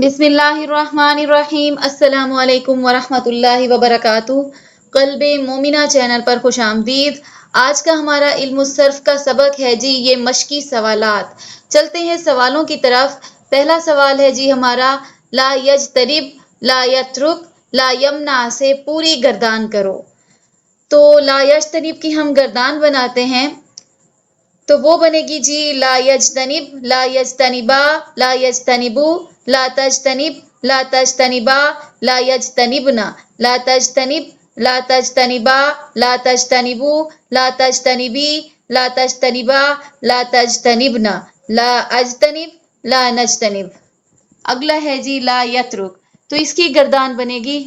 بسم اللہ الرحمن الرحیم۔ السلام علیکم ورحمۃ اللہ وبرکاتہ۔ قلب مومنہ چینل پر خوش آمدید۔ آج کا ہمارا علم الصرف کا سبق ہے جی یہ مشقی سوالات۔ چلتے ہیں سوالوں کی طرف۔ پہلا سوال ہے جی ہمارا، لا یجتنب لا یترک لا یمنع سے پوری گردان کرو۔ تو لا یجتنب کی ہم گردان بناتے ہیں تو وہ بنے گی جی لا یجتنب لا یجتنبا لا یجتنبو لا تجتنب لا تجتنبا لا یجتنبنا لا تجتنب لا تجتنبا لا تجتنبو لا تجتنبی لا تجتنبا لا تجتنبنا لا اجتنب لا نجتنب۔ اگلا ہے جی لا یترک، تو اس کی گردان بنے گی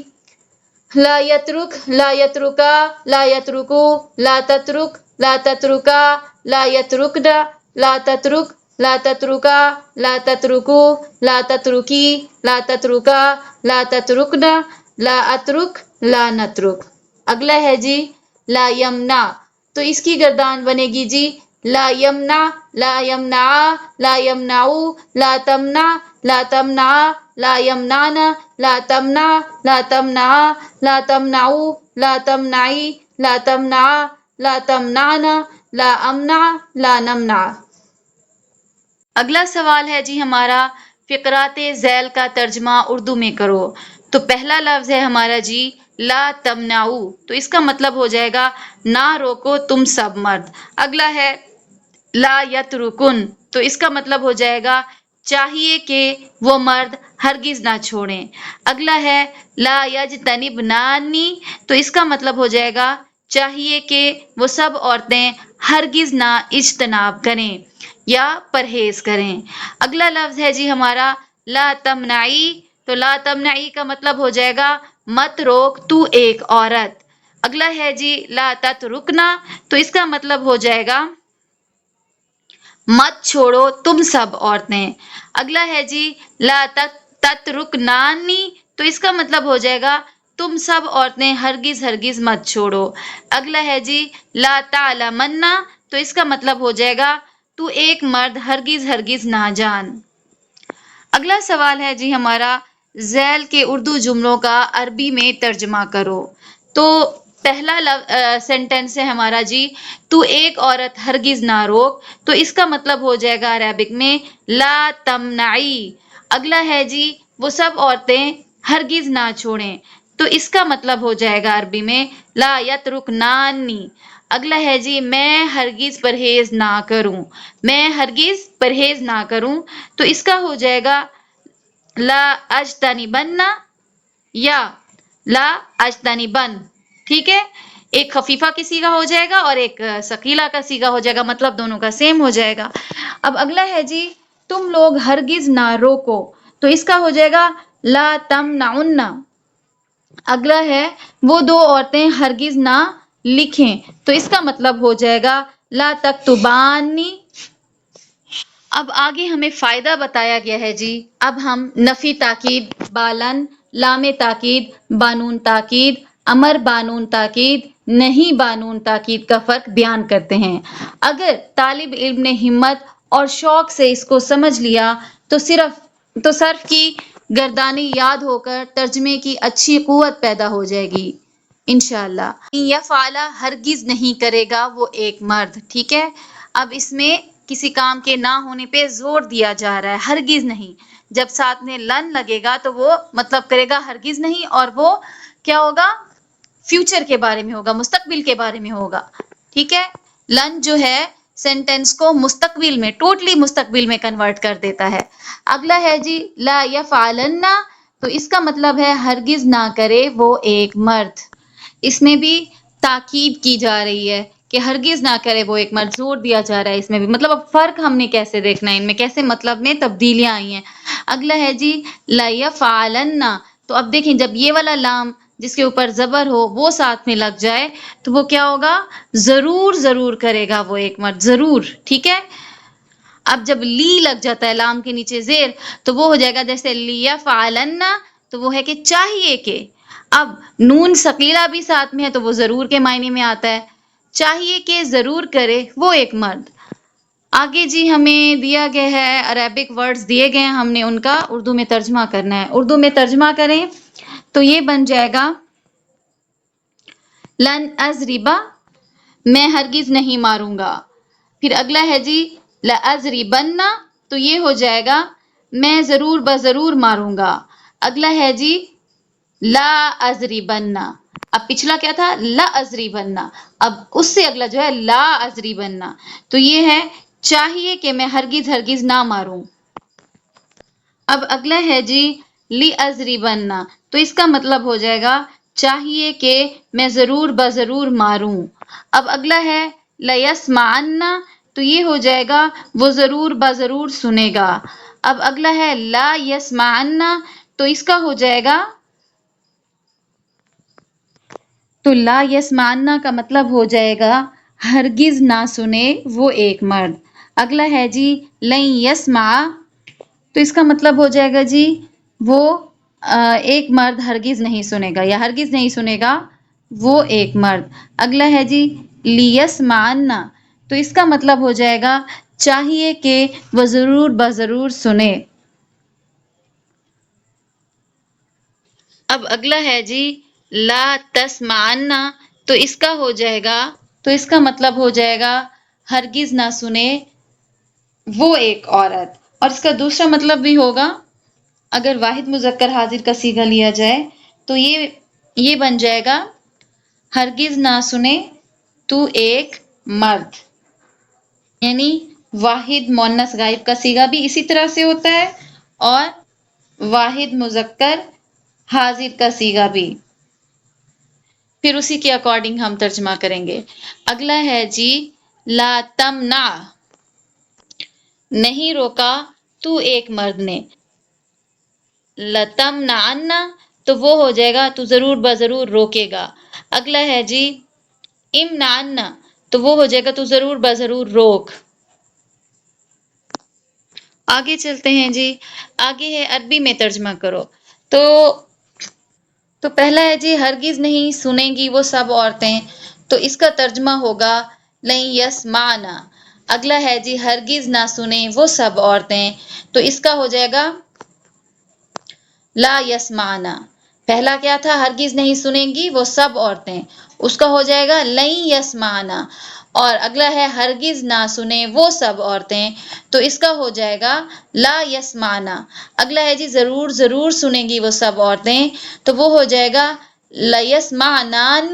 لا یترک لا یترکا لا یترکو لا تترک لا تترکا لا یترکنا لا تترک لا تترکا لا تترکو لا تترکی لا تترکا لا تترکنا لا اترک لا نترک۔ اگلا ہے جی لا یمنع، تو اس کی گردان بنے گی جی لا یمنع لا یمنع لا یمنعو لا تمنع لا تمنع لا یمنعنا لا تمنع لا تمنع لا تمنعو لا تمنعی لا تمنع لا تمنعنا لا امنع لا نمنع۔ اگلا سوال ہے جی ہمارا، فقرات ذیل کا ترجمہ اردو میں کرو۔ تو پہلا لفظ ہے ہمارا جی لا تمنعو، تو اس کا مطلب ہو جائے گا نہ روکو تم سب مرد۔ اگلا ہے لا یترکن، تو اس کا مطلب ہو جائے گا چاہیے کہ وہ مرد ہرگز نہ چھوڑیں۔ اگلا ہے لا یجتنبنانی، تو اس کا مطلب ہو جائے گا چاہیے کہ وہ سب عورتیں ہرگز نہ اجتناب کریں یا پرہیز کریں۔ اگلا لفظ ہے جی ہمارا لا تمنعی، تو لا تمنعی کا مطلب ہو جائے گا مت روک تو ایک عورت۔ اگلا ہے جی لا تترکنا، تو اس کا مطلب ہو جائے گا مت چھوڑو تم سب عورتیں۔ اگلا ہے جی لا تترکنانی، تو اس کا مطلب ہو جائے گا تم سب عورتیں ہرگز ہرگز مت چھوڑو۔ اگلا ہے جی لا تعلمنا، تو اس کا مطلب ہو جائے گا تو ایک مرد ہرگز ہرگز نہ جان۔ اگلا سوال ہے جی ہمارا، ذیل کے اردو جملوں کا عربی میں ترجمہ کرو۔ تو پہلا سینٹنس ہے ہمارا جی تو ایک عورت ہرگز نہ روک، تو اس کا مطلب ہو جائے گا عربک میں لا تمنعی۔ اگلا ہے جی وہ سب عورتیں ہرگز نہ چھوڑیں، تو اس کا مطلب ہو جائے گا عربی میں لا یترکنانی۔ اگلا ہے جی میں ہرگز پرہیز نہ کروں، میں ہرگز پرہیز نہ کروں، تو اس کا ہو جائے گا لا اجتنبن یا لا اجتنبن۔ ٹھیک ہے، ایک خفیفہ کی صیغہ ہو جائے گا اور ایک ثقیلہ کا صیغہ ہو جائے گا، مطلب دونوں کا سیم ہو جائے گا۔ اب اگلا ہے جی تم لوگ ہرگز نہ روکو، تو اس کا ہو جائے گا لا تمنعن۔ اگلا ہے وہ دو عورتیں ہرگز نہ لکھیں، تو اس کا مطلب ہو جائے گا لا تکتبانی۔ اب آگے ہمیں فائدہ بتایا گیا ہے جی، اب ہم نفی تاکید بالن، لام تاکید بانون تاکید، امر بانون تاکید، نہیں بانون تاکید کا فرق بیان کرتے ہیں۔ اگر طالب علم نے ہمت اور شوق سے اس کو سمجھ لیا تو صرف کی گردانی یاد ہو کر ترجمے کی اچھی قوت پیدا ہو جائے گی انشاءاللہ۔ یفعل ہرگز نہیں کرے گا وہ ایک مرد، ٹھیک ہے۔ اب اس میں کسی کام کے نہ ہونے پہ زور دیا جا رہا ہے، ہرگز نہیں۔ جب ساتھ میں لن لگے گا تو وہ مطلب کرے گا ہرگز نہیں، اور وہ کیا ہوگا، فیوچر کے بارے میں ہوگا، مستقبل کے بارے میں ہوگا، ٹھیک ہے۔ لن جو ہے سینٹنس کو مستقبل میں، ٹوٹلی مستقبل میں کنورٹ کر دیتا ہے۔ اگلا ہے جی لا یفعلن، تو اس کا مطلب ہے ہرگز نہ کرے وہ ایک مرد۔ اس میں بھی تاکید کی جا رہی ہے کہ ہرگز نہ کرے وہ ایک مرد، زور دیا جا رہا ہے اس میں بھی، مطلب اب فرق ہم نے کیسے دیکھنا ہے، ان میں کیسے مطلب میں تبدیلیاں آئی ہیں۔ اگلا ہے جی لا یفعلن، تو اب دیکھیں جب یہ والا لام جس کے اوپر زبر ہو وہ ساتھ میں لگ جائے تو وہ کیا ہوگا، ضرور کرے گا وہ ایک مرد، ضرور، ٹھیک ہے۔ اب جب لی لگ جاتا ہے لام کے نیچے زیر، تو وہ ہو جائے گا جیسے لیفعلن، تو وہ ہے کہ چاہیے کہ۔ اب نون ثقیلہ بھی ساتھ میں ہے تو وہ ضرور کے معنی میں آتا ہے، چاہیے کہ ضرور کرے وہ ایک مرد۔ آگے جی ہمیں دیا گیا ہے عربک ورڈز دیے گئے ہیں، ہم نے ان کا اردو میں ترجمہ کرنا ہے۔ اردو میں ترجمہ کریں تو یہ بن جائے گا لن ازریبا، میں ہرگز نہیں ماروں گا۔ پھر اگلا ہے جی لازریبنہ، تو یہ ہو جائے گا میں ضرور بضرور ماروں گا۔ اگلا ہے جی لا ازریبنہ، اب پچھلا کیا تھا لا ازریبنہ، اب اس سے اگلا جو ہے لا ازریبنہ، تو یہ ہے چاہیے کہ میں ہرگز ہرگز نہ ماروں۔ اب اگلا ہے جی لی ازریبنہ، تو اس کا مطلب ہو جائے گا چاہیے کہ میں ضرور بضرور ماروں۔ اب اگلا ہے لیسمعنہ، تو یہ ہو جائے گا وہ ضرور بضرور سنے گا۔ اب اگلا ہے لا یسمعنہ، تو اس کا ہو جائے گا تو لا یسمعنہ کا مطلب ہو جائے گا ہرگز نہ سنے وہ ایک مرد۔ اگلا ہے جی لن یسمع، تو اس کا مطلب ہو جائے گا جی وہ ایک مرد ہرگز نہیں سنے گا یا ہرگز نہیں سنے گا وہ ایک مرد۔ اگلا ہے جی لیسمعنہ، تو اس کا مطلب ہو جائے گا چاہیے کہ وہ ضرور بضرور سنے۔ اب اگلا ہے جی لا تسمعنہ، تو اس کا ہو جائے گا، تو اس کا مطلب ہو جائے گا ہرگز نہ سنے وہ ایک عورت۔ اور اس کا دوسرا مطلب بھی ہوگا اگر واحد مذکر حاضر کا صیغہ لیا جائے تو یہ بن جائے گا ہرگز نہ سنے تو ایک مرد، یعنی واحد مؤنث غائب کا صیغہ بھی اسی طرح سے ہوتا ہے اور واحد مذکر حاضر کا صیغہ بھی۔ پھر اسی کے اکارڈنگ ہم ترجمہ کریں گے۔ اگلا ہے جی لا تمنع، نہیں روکا تو ایک مرد نے۔ لتمنعن، تو وہ ہو جائے گا تو ضرور بضرور روکے گا۔ اگلا ہے جی امنعن، تو وہ ہو جائے گا تو ضرور بضرور روک۔ آگے چلتے ہیں جی، آگے ہے عربی میں ترجمہ کرو۔ تو پہلا ہے جی ہرگز نہیں سنیں گی وہ سب عورتیں، تو اس کا ترجمہ ہوگا لن یسمعن۔ اگلا ہے جی ہرگز نہ سنیں وہ سب عورتیں، تو اس کا ہو جائے گا لا یسمعن۔ پہلا کیا تھا ہرگز نہیں سنیں گی وہ سب عورتیں، اس کا ہو جائے گا لن یسمعن۔ اور اگلا ہے ہرگز نہ سنیں وہ سب عورتیں، تو اس کا ہو جائے گا لا یسمعن۔ اگلا ہے جی ضرور ضرور سنیں گی وہ سب عورتیں، تو وہ ہو جائے گا لیسمعنان۔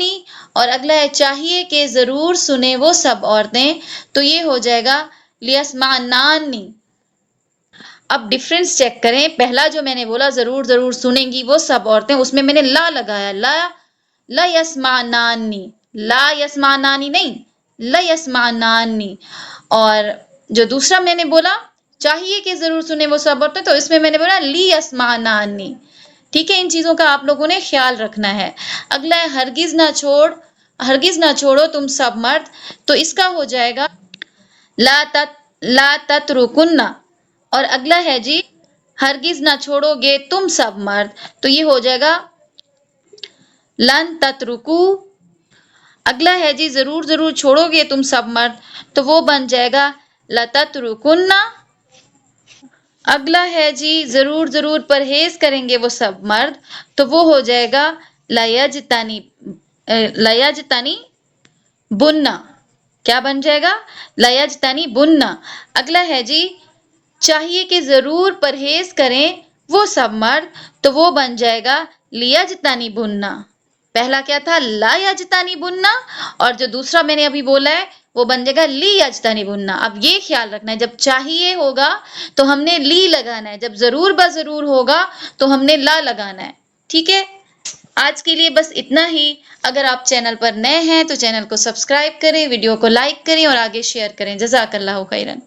اور اگلا ہے چاہیے کہ ضرور سنیں وہ سب عورتیں، تو یہ ہو جائے گا لیسمعنان۔ اب ڈفرنس چیک کریں، پہلا جو میں نے بولا ضرور ضرور سنیں گی وہ سب عورتیں، اس میں نے لا لگایا، لا یسمعنانی، لا یسمعنانی نہیں، لا یسمعنانی۔ اور جو دوسرا میں نے بولا چاہیے کہ ضرور سنیں وہ سب عورتیں، تو اس میں نے بولا لی یسمعنانی۔ ٹھیک ہے، ان چیزوں کا آپ لوگوں نے خیال رکھنا ہے۔ اگلا ہے ہرگز نہ چھوڑو تم سب مرد، تو اس کا ہو جائے گا لا تترکن۔ اور اگلا ہے جی ہرگز نہ چھوڑو گے تم سب مرد، تو یہ ہو جائے گا لن تترکو۔ اگلا ہے جی ضرور ضرور چھوڑو گے تم سب مرد، تو وہ بن جائے گا لتترکن۔ اگلا ہے جی ضرور ضرور پرہیز کریں گے وہ سب مرد، تو وہ ہو جائے گا لیجتنبن۔ کیا بن جائے گا لیجتنبن۔ اگلا ہے جی چاہیے کہ ضرور پرہیز کریں وہ سب مرد، تو وہ بن جائے گا لیجتنبن۔ پہلا کیا تھا لا یجتنبن، اور جو دوسرا میں نے ابھی بولا ہے وہ بن جائے گا لی یجتنبن۔ اب یہ خیال رکھنا ہے جب چاہیے ہوگا تو ہم نے لی لگانا ہے، جب ضرور بضرور ہوگا تو ہم نے لا لگانا ہے۔ ٹھیک ہے، آج کے لیے بس اتنا ہی۔ اگر آپ چینل پر نئے ہیں تو چینل کو سبسکرائب کریں، ویڈیو کو لائک کریں اور آگے شیئر کریں۔ جزاک اللہ خیرن۔